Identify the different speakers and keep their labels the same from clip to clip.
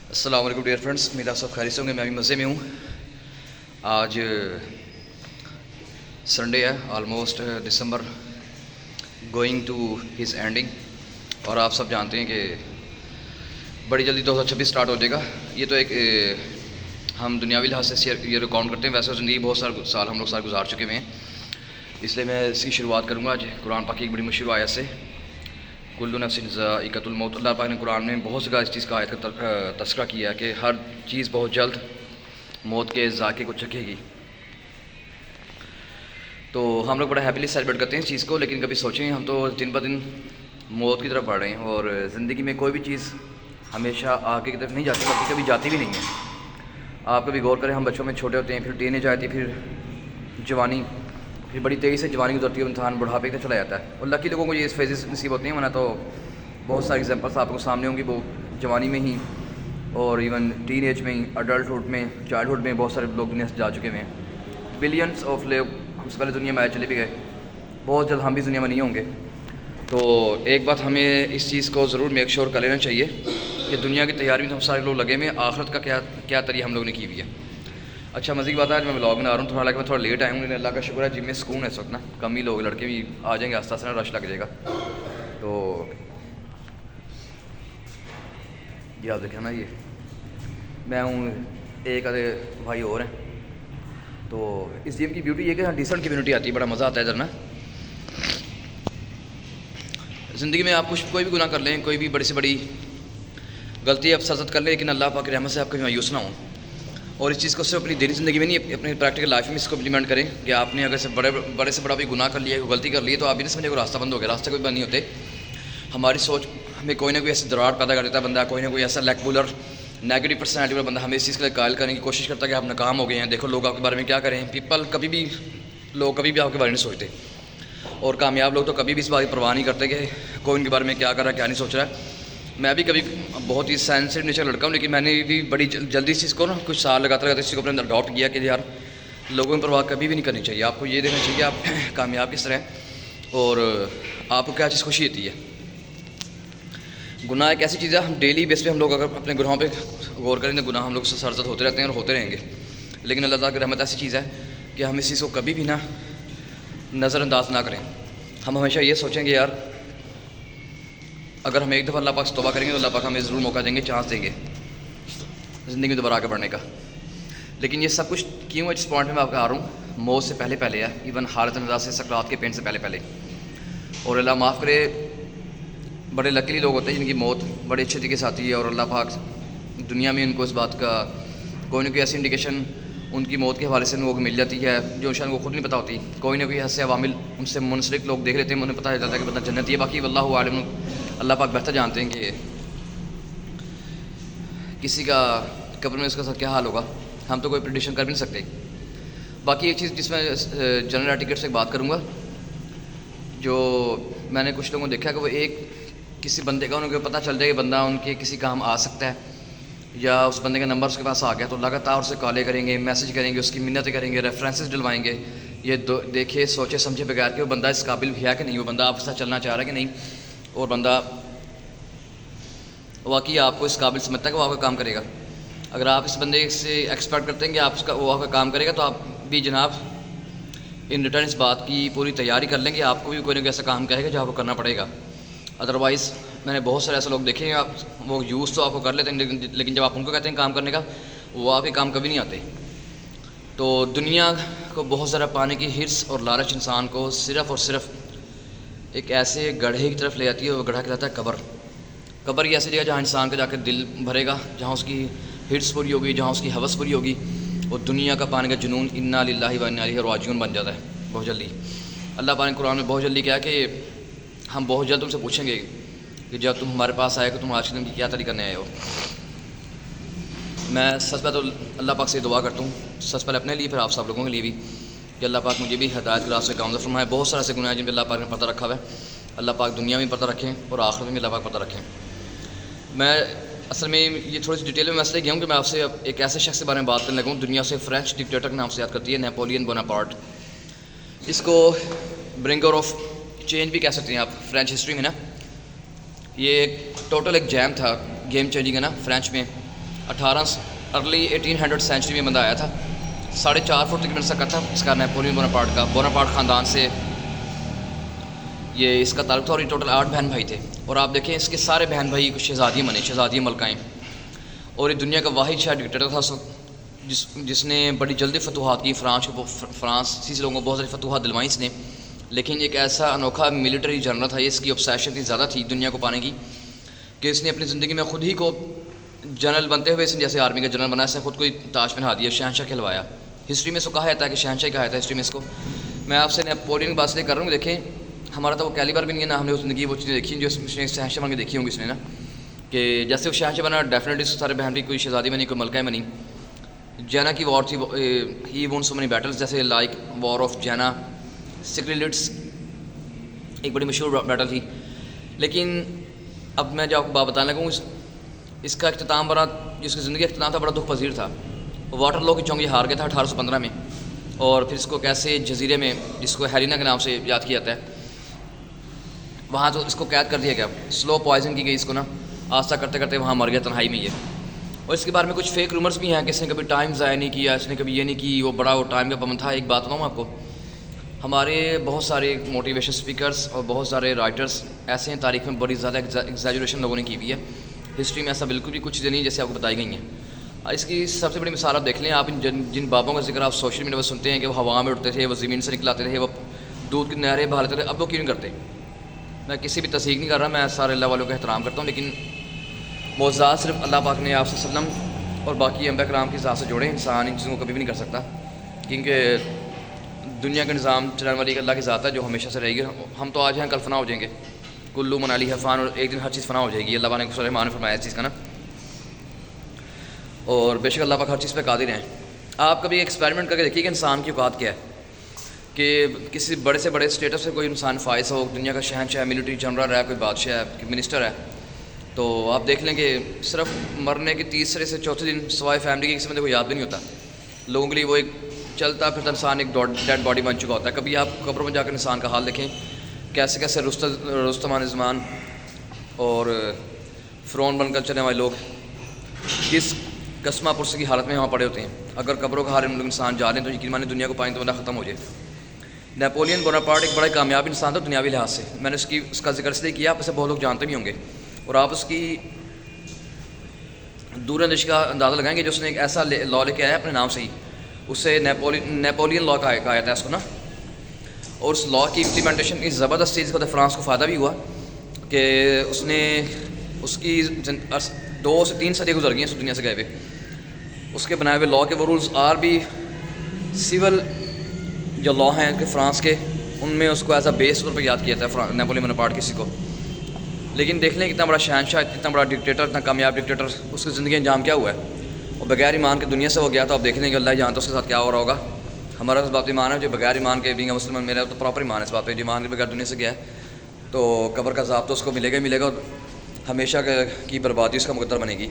Speaker 1: السلام علیکم dear friends, امید آپ سب خیریت سے ہوں گے. میں بھی مزے میں ہوں. آج سنڈے ہے، almost December going to his ending, اور آپ سب جانتے ہیں کہ بڑی جلدی 2026 سٹارٹ ہو جائے گا. یہ تو ایک ہم دنیاوی لحاظ سے یہ ریکارڈ کرتے ہیں، ویسے زندگی بہت سارے سال ہم لوگ سارے گزار چکے ہوئے ہیں. اس لیے میں اس کی شروعات کروں گا آج قرآن پاک کی ایک بڑی مشہور آیت سے، کل نفس ذائقۃ الموت. اللہ پاک نے قرآن میں بہت جگہ اس چیز کا آیت کا تذکرہ کیا ہے کہ ہر چیز بہت جلد موت کے ذائقے کو چکھے گی. تو ہم لوگ بڑا ہیپیلی سیلیبریٹ کرتے ہیں اس چیز کو، لیکن کبھی سوچیں ہم تو دن بہ دن موت کی طرف بڑھ رہے ہیں، اور زندگی میں کوئی بھی چیز ہمیشہ آگے کی طرف نہیں جاتی، بلکہ کبھی جاتی بھی نہیں ہے. آپ کبھی غور کریں، ہم بچوں میں چھوٹے ہوتے ہیں، پھر ٹین ایج آتی ہے، پھر جوانی، پھر بڑی تیزی سے جوانی گزرتی ہے، انسان بڑھاپے کی طرف چلا جاتا ہے. اور لکی لوگوں کو یہ فیزز نصیب ہوتے ہیں، ورنہ تو بہت ساری ایگزامپلس آپ کو سامنے ہوں گی. وہ جوانی میں ہی اور ایون ٹین ایج میں ہی، اڈلٹہڈ میں، چائلڈہڈ میں بہت سارے لوگ دنیا سے جا چکے ہیں. بلینس آف لوگ ہم سے پہلے دنیا میں آئے چلے بھی گئے، بہت جلد ہم بھی دنیا میں نہیں ہوں گے. تو ایک بات ہمیں اس چیز کو ضرور میک شور کر لینا چاہیے کہ دنیا کی تیاری میں ہم سارے لوگ لگے ہوئے ہیں، آخرت کا کیا تیاری ہم لوگ نے کی ہوئی ہے. اچھا مزے کی بات ہے، آج میں بلاگ بنا رہا ہوں، حالانکہ میں تھوڑا لیٹ آیا ہوں، لیکن اللہ کا شکر ہے جم میں سکون ہے اس وقت نا. کم ہی لوگ، لڑکے بھی آ جائیں گے آستہ آستہ، رش لگ جائے گا. تو یہ آپ دیکھیں نا، یہ میں ہوں، ایک آدھے بھائی اور ہیں. تو اس جم کی بیوٹی یہ کہ یہاں ڈیسنٹ کمیونٹی آتی ہے، بڑا مزہ آتا ہے ادھر نا. زندگی میں آپ کچھ کوئی بھی گناہ کر لیں، کوئی بھی بڑی سے بڑی غلطی آپ سرزد کر لیں، لیکن اللہ پاک کی رحمت سے آپ کبھی مایوس نہ ہوں. اور اس چیز کو صرف اپنی دینی زندگی میں نہیں، اپنی پریکٹیکل لائف میں اس کو امپلیمنٹ کریں کہ آپ نے اگر سے بڑے سے بڑا بھی گناہ کر لیا ہے، غلطی کر لی ہے، تو آپ بھی نہیں سمجھے کوئی راستہ بند ہو گیا. راستہ کوئی بند نہیں ہوتے. ہماری سوچ ہمیں کوئی نہ کوئی ایسی دراڑ پیدا کر دیتا ہے بندہ، کوئی نہ کوئی ایسا لیک بولر نیگیٹو پرسنالٹی والا بندہ ہمیں اس چیز کے لیے قائل کرنے کی کوشش کرتا ہے کہ آپ ناکام ہو گئے ہیں، دیکھو لوگ آپ کے بارے میں کیا کریں. لوگ کبھی بھی آپ کے بارے میں نہیں سوچتے، اور کامیاب لوگ تو کبھی بھی اس بات کی پرواہ نہیں کرتے کہ کوئی ان کے بارے میں کیا کر رہا ہے، کیا نہیں سوچ رہا ہے. میں بھی کبھی بہت ہی سینسیٹیو نیچر لڑکا ہوں، لیکن میں نے بھی بڑی جلدی اس چیز کو نا کچھ سال لگاتے اس چیز کو اپنے اندر اڈاپٹ کیا کہ یار لوگوں کی پرواہ کبھی بھی نہیں کرنی چاہیے. آپ کو یہ دیکھنا چاہیے کہ آپ کامیاب کس طرح ہیں اور آپ کو کیا چیز خوشی ہوتی ہے. گناہ ایک ایسی چیز ہے، ہم ڈیلی بیس پہ ہم لوگ اگر اپنے گناہوں پہ غور کریں تو گناہ ہم لوگ سے سرزد ہوتے رہتے ہیں اور ہوتے رہیں گے. لیکن اللہ تعالیٰ کی رحمت ایسی چیز ہے کہ ہم اس چیز کو کبھی بھی نا نظر انداز نہ کریں. ہم ہمیشہ یہ سوچیں گے یار اگر ہم ایک دفعہ اللہ پاک سے توبہ کریں گے تو اللہ پاک ہمیں ضرور موقع دیں گے، چانس دیں گے زندگی میں دوبارہ آگے بڑھنے کا. لیکن یہ سب کچھ کیوں ہے، جس پوائنٹ میں میں آپ کو آ رہا ہوں، موت سے پہلے ہے، ایون حالت نظر سے، سکرات کے پین سے پہلے. اور اللہ معاف کرے، بڑے لکیلی لوگ ہوتے ہیں جن کی موت بڑے اچھے طریقے سے آتی ہے، اور اللہ پاک دنیا میں ان کو اس بات کا کوئی نہ کوئی ایسی انڈیکیشن ان کی موت کے حوالے سے ان کو مل جاتی ہے جو شاید وہ خود نہیں پتہ ہوتی. کوئی نہ کوئی ایسے عوامل ان سے منسلک لوگ دیکھ لیتے ہیں، انہیں پتہ چل جاتا ہے کہ بندہ جنتی ہے. باقی واللہ عالم، اللہ پاک بہتر جانتے ہیں کہ کسی کا قبر میں اس کا ساتھ کیا حال ہوگا. ہم تو کوئی پریڈکشن کر بھی نہیں سکتے. باقی ایک چیز جس میں جنرل ایٹیکیٹ سے بات کروں گا، جو میں نے کچھ لوگوں کو دیکھا کہ وہ ایک کسی بندے کا ان کو پتہ چل جائے کہ بندہ ان کے کسی کام آ سکتا ہے، یا اس بندے کا نمبر اس کے پاس آ گیا، تو لگاتار اسے کالیں کریں گے، میسج کریں گے، اس کی منتیں کریں گے، ریفرنسز ڈلوائیں گے. یہ دیکھے سوچے سمجھے بغیر کہ وہ بندہ اس قابل بھی ہے کہ نہیں، وہ بندہ آپ کے ساتھ چلنا چاہ رہا ہے کہ نہیں، اور بندہ واقعی آپ کو اس قابل سمجھتا ہے کہ وہ آپ کا کام کرے گا. اگر آپ اس بندے سے ایکسپیکٹ کرتے ہیں کہ وہ آپ کا کام کرے گا، تو آپ بھی جناب ان ریٹرن اس بات کی پوری تیاری کر لیں کہ آپ کو بھی کوئی نہ کوئی ایسا کام کہے گا جو آپ کو کرنا پڑے گا. ادروائز میں نے بہت سارے ایسے لوگ دیکھے ہیں، وہ یوز تو آپ کو کر لیتے ہیں، لیکن جب آپ ان کو کہتے ہیں کام کرنے کا، وہ آپ کے کام کبھی نہیں آتے. تو دنیا کو بہت زیادہ پانے کی ہرس اور لالچ انسان کو صرف اور صرف ایک ایسے گڑھے کی طرف لے جاتی ہے، وہ گڑھا کہلاتا ہے قبر. قبر یہ ایسی جگہ جہاں انسان کا جا کے دل بھرے گا، جہاں اس کی ہرس پوری ہوگی، جہاں اس کی ہوس پوری ہوگی، اور دنیا کا پانے کا جنون انا للہ و انا الیہ راجعون بن جاتا ہے بہت جلدی. اللہ پاک نے قرآن میں بہت جلدی کہا کہ ہم بہت جلد تم سے پوچھیں گے کہ جب تم ہمارے پاس آئے کہ تم آج کے دن کی کیا تیاری کرنے آئے ہو. میں سچ پہ تو اللہ پاک سے دعا کرتا ہوں، سچ پہلے اپنے لیے، پھر آپ سب لوگوں کے لیے بھی، کہ اللہ پاک مجھے بھی ہدایت کے راستے سے کامزور فرمائے. بہت سارے ایسے گناہ ہیں جن پہ اللہ پاک نے پردہ رکھا ہوا ہے. اللہ پاک دنیا میں پردہ رکھیں اور آخرت میں بھی اللہ پاک پردہ رکھیں. میں اصل میں یہ تھوڑی سی ڈیٹیل میں مسئلہ گیا ہوں کہ میں آپ سے ایک ایسے شخص کے بارے میں بات کرنے لگا ہوں، دنیا سے فرینچ ڈکٹیٹر کے نام سے یاد کرتی ہے، نیپولین بوناپارٹ. اس کو برنگر آف چینج بھی کہہ سکتے ہیں آپ فرینچ ہسٹری میں نا. یہ ٹوٹل ایک جیم تھا، گیم چینجنگ ہے نا فرینچ میں. ارلی 1800 سینچری میں بندہ آیا تھا. 4.5 فٹ تقریباً سکا تھا اس کا نیپولین بوناپارٹ کا. بوناپارٹ خاندان سے یہ اس کا تعلق تھا اور یہ ٹوٹل 8 بہن بھائی تھے. اور آپ دیکھیں اس کے سارے بہن بھائی شہزادیاں بنے, شہزادیاں ملکائیں. اور یہ دنیا کا واحد شاید ڈکٹیٹر تھا جس نے بڑی جلدی فتوحات کی. فرانسیسی لوگوں کو بہت ساری فتوحات دلوائیں اس نے, لیکن ایک ایسا انوکھا ملٹری جنرل تھا, یہ اس کی obsession اتنی زیادہ تھی دنیا کو پانے کی کہ اس نے اپنی زندگی میں خود ہی کو جنرل بنتے ہوئے اس نے جیسے آرمی کا جنرل بنا, اس نے خود کو تاج پہنا دیا, شہنشاہ کھلوایا. ہسٹری میں اس کو کہا جاتا ہے کہ شہنشاہ کہا جاتا ہے ہسٹری میں اس کو. میں آپ سے نیپولین کی بات سے کر رہا ہوں. دیکھیں ہمارا تو وہ کیلیبر بھی نہیں ہے, نہ ہم نے اس زندگی وہ چیزیں دیکھی جو اس نے شہنشاہ بن کے دیکھی ہوں گی اس نے نا, کہ جیسے وہ شہنشاہ بنا ڈیفینیٹلی سارے بہن بھی کوئی شہزادی بنی, کوئی ملکہ بنی. جینا کی وار تھی, ہی وون سو مینی بیٹلز, جیسے لائک وار آف جینا سکریلٹس ایک بڑی مشہور بیٹل تھی. لیکن اب میں جو آپ کو بات بتانے لگا ہوں, اس کا اختتام بڑا, جس کی زندگی کا اختتام تھا بڑا دکھ پذیر تھا. واٹر لو کی جنگ یہ ہار گیا تھا 1815 میں, اور پھر اس کو کیسے جزیرے میں جس کو ہیلینا کے نام سے یاد کیا جاتا ہے وہاں تو اس کو قید کر دیا گیا, سلو پوائزن کی گئی اس کو نا, آستہ کرتے کرتے وہاں مر گیا تنہائی میں یہ. اور اس کے بارے میں کچھ فیک رومرز بھی ہیں کہ اس نے کبھی ٹائم ضائع نہیں کیا, اس نے کبھی یہ نہیں کی, وہ بڑا وہ ٹائم کا پابند تھا. ایک بات بتاؤں آپ کو, ہمارے بہت سارے موٹیویشن اسپیکرس اور بہت سارے رائٹرس ایسے ہیں تاریخ میں بڑی زیادہ ایگزیجریشن لوگوں نے کی ہوئی ہے. ہسٹری میں ایسا بالکل بھی کچھ چیزیں نہیں جیسے آپ کو بتائی گئی ہیں. اس کی سب سے بڑی مثال آپ دیکھ لیں, آپ جن بابوں کا ذکر آپ سوشل میڈیا پر سنتے ہیں کہ وہ ہوا میں اڑتے تھے, وہ زمین سے نکل آتے تھے, وہ دودھ کی نہریں بہا لیتے تھے, اب وہ کیوں نہیں کرتے؟ میں کسی بھی تصدیق نہیں کر رہا, میں سارے اللہ والوں کا احترام کرتا ہوں, لیکن معجزات صرف اللہ پاک نے آپ صلی اللہ علیہ وسلم اور باقی انبیاء کرام کی ذات سے جوڑے. انسان ان چیزوں کو کبھی بھی نہیں کر سکتا, کیونکہ دنیا کا نظام چلانے والی اللہ کی ذات ہے جو ہمیشہ سے رہے گی. ہم تو آج ہیں, کل فنا ہو جائیں گے. کلو من علیہ فان, اور ایک دن ہر چیز فنا ہو جائے گی. اللہ پاک نے سورہ رحمان نے فرمایا اس چیز کا نا, اور بے شک اللہ پاک ہر چیز پہ قادر ہیں. آپ کبھی ایکسپیریمنٹ کر کے دیکھیے کہ انسان کی اوقات کیا ہے, کہ کسی بڑے سے بڑے اسٹیٹس سے کوئی انسان فائز ہو, دنیا کا شہنشاہ ہے, ملٹری جنرل ہے, کوئی بادشاہ ہے, کوئی منسٹر ہے, تو آپ دیکھ لیں کہ صرف مرنے کے تیسرے سے چوتھے دن سوائے فیملی کے کسی بندے کو یاد بھی نہیں ہوتا. لوگوں کے لیے وہ ایک چلتا پھرتا انسان ایک ڈیڈ باڈی بن چکا ہوتا ہے. کبھی آپ قبروں میں جا کر انسان کا حال دیکھیں, کیسے کیسے رستمان زمان اور فرعون بن کر چلنے والے لوگ کس قسمہ پرسی کی حالت میں وہاں پڑے ہوتے ہیں. اگر قبروں کا حال انسان جا رہے ہیں تو یقین مانے دنیا کو پائیں تو بندہ ختم ہو جائے. نیپولین بوناپارٹ ایک بڑا کامیاب انسان تھا دنیاوی لحاظ سے. میں نے اس کا ذکر اس لیے کیا, آپ اسے بہت لوگ جانتے بھی ہوں گے, اور آپ اس کی دور اندیشی کا اندازہ لگائیں گے جو اس نے ایک ایسا لا لے کے آیا اپنے نام سے ہی, اسے نیپولین لا کہا جاتا ہے اس کو نا. اور اس لا کی امپلیمنٹیشن کی زبردست چیز کو فرانس کو فائدہ بھی ہوا کہ اس نے اس کی 2 سے 3 صدیاں گزر گئی ہیں اس دنیا سے گئے ہوئے. اس کے بنائے ہوئے لا کے وہ رولز آر بھی سول جو لا ہیں کہ فرانس کے, ان میں اس کو ایز اے بیس طور پہ یاد کیا جاتا ہے نیپولین بوناپارٹ کسی کو. لیکن دیکھ لیں کتنا بڑا شہنشاہ, اتنا بڑا ڈکٹیٹر, اتنا کامیاب ڈکٹیٹر, اس کی زندگی انجام کیا ہوا ہے. اور بغیر ایمان کے دنیا سے ہو گیا, تو آپ دیکھ لیں کہ اللہ جانتا اس کے ساتھ کیا ہو رہا ہوگا. ہمارا اس بات پہ ایمان ہے, جو بغیر ایمان کے بینگ مسلمان, میرا تو پراپر ایمان ہے اس بات پہ, جو ایمان کے بغیر دنیا سے گیا ہے تو قبر کا عذاب تو اس کو ملے گا ہی ملے گا, اور ہمیشہ کی بربادی اس کا مقدر بنے گی.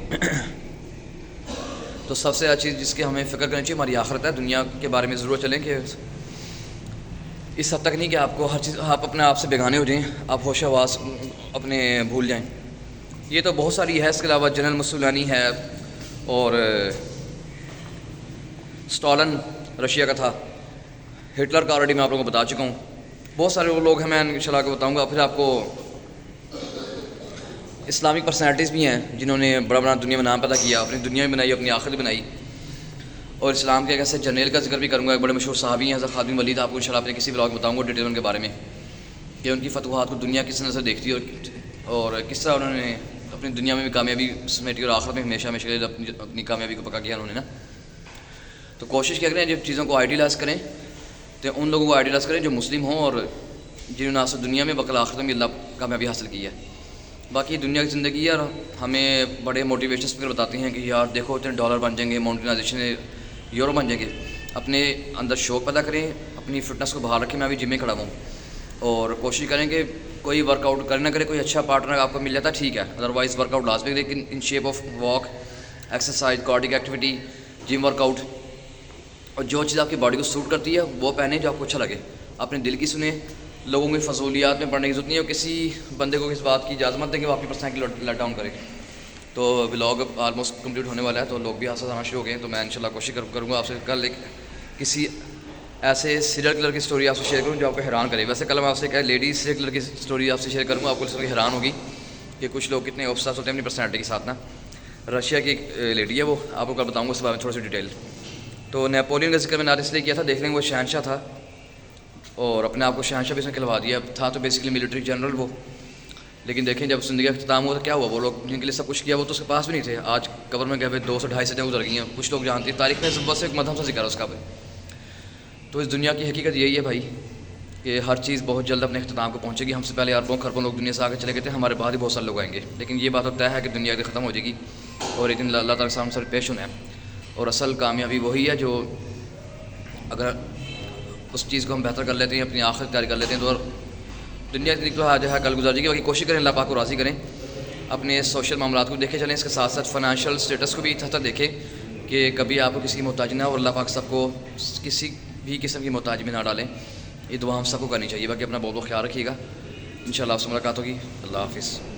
Speaker 1: تو سب سے اچھی چیز جس کی ہمیں فکر کرنی چاہیے ہماری آخرت ہے. دنیا کے بارے میں ضرور چلیں کہ اس حد تک نہیں کہ آپ کو ہر چیز آپ اپنے آپ سے بیگانے ہو جائیں, آپ ہوش حواس اپنے بھول جائیں. یہ تو بہت ساری ہے, اس کے علاوہ جنرل مسولانی ہے, اور اسٹالن رشیا کا تھا, ہٹلر کا آلریڈی میں آپ لوگوں کو بتا چکا ہوں. بہت سارے وہ لوگ ہیں, میں انشاءاللہ کو بتاؤں گا. پھر آپ کو اسلامک پرسنالٹیز بھی ہیں جنہوں نے بڑا بڑا دنیا میں نام پیدا کیا, اپنی دنیا بھی بنائی, اپنی آخرت بنائی. اور اسلام کے ایک ایسے جرنیل کا ذکر بھی کروں گا, ایک بڑے مشہور صحابی ہیں حضرت خالد بن ولید. آپ کو انشاءاللہ اپنے کسی بلاگ میں بتاؤں گا ڈیٹیل ان کے بارے میں کہ ان کی فتوحات کو دنیا کس نظر دیکھتی ہے, اور کس طرح انہوں نے اپنی دنیا میں بھی کامیابی سمیٹی اور آخرت میں ہمیشہ اپنی کامیابی کو پکا کیا انہوں نے نا. تو کوشش کیا کریں جب چیزوں کو آئیڈیلائز کریں تو ان لوگوں کو آئیڈیلائز کریں جو مسلم ہوں اور جنہوں نے آج دنیا میں بقل آخرت میں اللہ کامیابی حاصل کی ہے. باقی دنیا کی زندگی ہے, اور ہمیں بڑے موٹیویشن اسپیکر بتاتے ہیں کہ یار دیکھو اتنے ڈالر بن جائیں گے, مونٹنائزیشن یورو بن جائیں گے. اپنے اندر شوق پیدا کریں, اپنی فٹنس کو بحال رکھیں. میں ابھی جم میں کھڑا ہوں, اور کوشش کریں کہ کوئی ورک آؤٹ کرے نہ کرے, کوئی اچھا پارٹنر آپ کو مل جاتا ہے ٹھیک ہے, ادروائز ورک آؤٹ لازمی, لیکن in shape of walk, exercise, cardiac activity, gym work out, اور جو چیز آپ کی باڈی کو سوٹ کرتی ہے وہ پہنیں جو آپ کو اچھا لگے. اپنے دل کی سنیں, لوگوں کی فضولیات میں پڑھنے کی ضرورت نہیں ہے, اور کسی بندے کو کس بات کی اجازت مت دیں کہ وہ آپ کی پرسنالٹی لیٹ ڈاؤن کرے. تو ولاگ اب آلموسٹ کمپلیٹ ہونے والا ہے، تو لوگ بھی آسان آنا شروع ہو گئے ہیں. تو میں انشاءاللہ کوشش کروں گا آپ سے کل ایک کسی ایسے سیریل کلر کی اسٹوری آپ سے شیئر کروں جو آپ کو حیران کرے. ویسے کل میں آپ سے ایک لیڈی سیریل کلر کی اسٹوری آپ سے شیئر کروں گا. آپ کو اس وقت حیران ہوگی کہ کچھ لوگ کتنے اوبسیس ہوتے ہیں اپنی پرسنالٹی کے ساتھ نا. رشیا کی ایک لیڈی ہے، وہ آپ کو کل بتاؤں گا اس بارے میں تھوڑی سی ڈیٹیل. تو نیپولین کا ذکر میں نے اس لیے کیا تھا، دیکھ لیں وہ شہنشاہ تھا اور اپنے آپ کو شہنشاہ بھی اس نے کھلوا دیا تھا. تو بیسیکلی ملٹری جنرل وہ، لیکن دیکھیں جب زندگی کا اختتام ہوا تو کیا ہوا، وہ لوگ جن کے لیے سب کچھ کیا وہ تو اس کے پاس بھی نہیں تھے. آج قبر میں گئے ہوئے 200-250 صدیاں گزر گئی ہیں. کچھ لوگ جانتے ہیں تاریخ میں بس ایک مدھم سا ذکر ہے اس کا. تو اس دنیا کی حقیقت یہی ہے بھائی کہ ہر چیز بہت جلد اپنے اختتام کو پہنچے گی. ہم سے پہلے اربوں خربوں لوگ دنیا سے آگے چلے گئے تھے، ہمارے بعد ہی بہت سارے لوگ آئیں گے. لیکن یہ بات طے ہے کہ دنیا کی ختم ہو جائے گی اور ایک دن اللہ تعالیٰ کے سامنے سر پیش ہونا ہے. اور اصل کامیابی وہی ہے جو اگر اس چیز کو ہم بہتر کر لیتے ہیں، اپنی آخرت تیاری کر لیتے ہیں، تو دنیا کی تو آج ہے کل گزار جائے گی. باقی کوشش کریں اللہ پاک کو راضی کریں، اپنے سوشل معاملات کو دیکھے چلیں، اس کے ساتھ ساتھ فائنینشیل اسٹیٹس کو بھی اتنا دیکھیں کہ کبھی آپ کو کسی کی محتاج نہ ہو، اور اللہ پاک سب کو کسی بھی قسم کی محتاج میں نہ ڈالیں. یہ دعا ہم سب کو کرنی چاہیے. باقی اپنا بہت خیال رکھیے گا. انشاءاللہ آپ سے ملاقات ہوگی. اللہ حافظ.